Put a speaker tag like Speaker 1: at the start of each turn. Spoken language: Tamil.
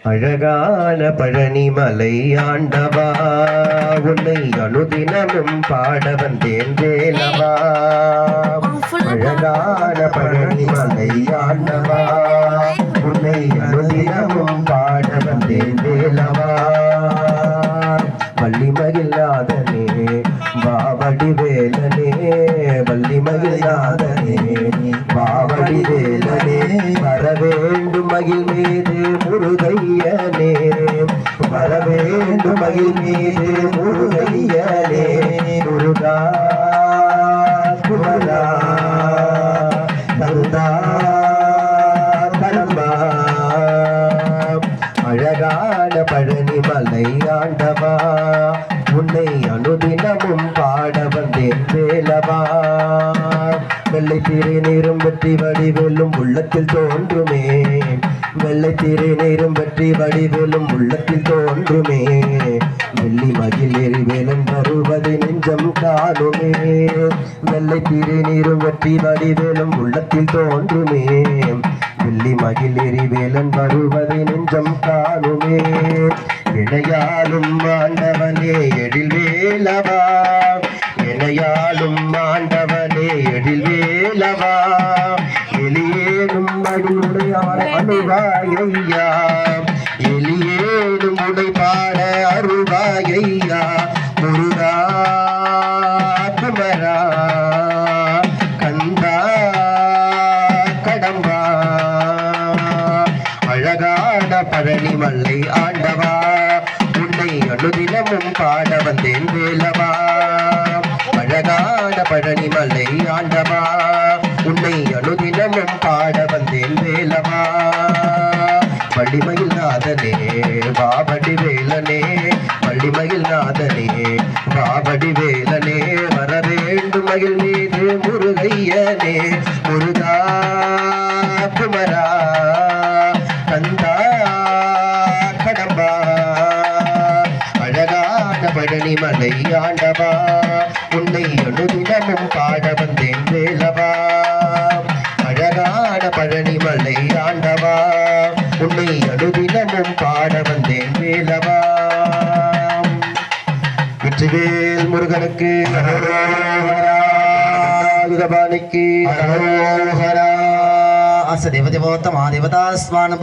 Speaker 1: அழகான பழனிமலை ஆண்டவா, உன்னை அனுதினமும் பாட வந்தேன் வேலவா. அழகான பழனிமலை ஆண்டவா, உன்னை அனுதினமும் பாட வந்தேன் வேலவா. வள்ளிமகிழ்நாதனே பாவடி வேலனே, வள்ளிமகிழ்நாதனே பாவடி வேலனே, வரவேண்டும் மகிழ் மீது முருகையனே, வரவேண்டும் மகிழ் மீது முருகையனே. முருகா குமரா தந்தா கடம்பா, அழகான பழனிமலை ஆண்டவா, உன்னை அனுதினமும் பாட வந்தேன் வேலவா. வெள்ளை திரை நீரும் வெற்றி வடிவேலும் உள்ளத்தில் தோன்றுமே, வெள்ளை திரை நீரும் வெற்றி வடிவேலும் உள்ளத்தில் தோன்றுமே. வெள்ளி மகிழ் எரிவேலன் வருவதை நெஞ்சம் காணுமே, வெள்ளை திரை நீரும் வெற்றி வடிவேலும் உள்ளத்தில் தோன்றுமே. வெள்ளி மகிழ் எரிவேலன் வருவதை நெஞ்சம் காணுமே. இணையாலும் ஆண்டவனே எழில் வேலவா, இணையாலும் ஆண்டவனே எழில் வேலவா. எலியேனும் அடியுடையார் அருவாயையா, எலியேனும் உடைபாட அருவாயையா. முருகா குமரா கந்தா கடம்பா, அழகான பழனிமலை ஆண்டவா, உன்னை அனுதினமும் பாட வந்தேன் வேலவா. அழகான பழனிமலை ஆண்டவா, உன்னை அனுதினமும் பாட வந்தேன் வேலவா. வள்ளிமகிழ்நாதனே பாவடி வேலனே, வள்ளிமகிழ்நாதனே பாவடி வேலனே, வரவேண்டும் மகிழ் மீது முருகையனே. முருகா குமரா கந்தா கடம்பா, அழகான பழனிமலை ஆண்டவா, உன்னை அனுதினமும் பாட வந்தேன் வேலவா. அழகான பழனிமலை ஆண்டவா, உன்னை அனுதினமும் பாட வந்தேன் வேலவா. வெற்றிவேல் முருகனுக்கு பகவானுக்கு அச தேவதேவோத்தமா தேவதாஸ்மான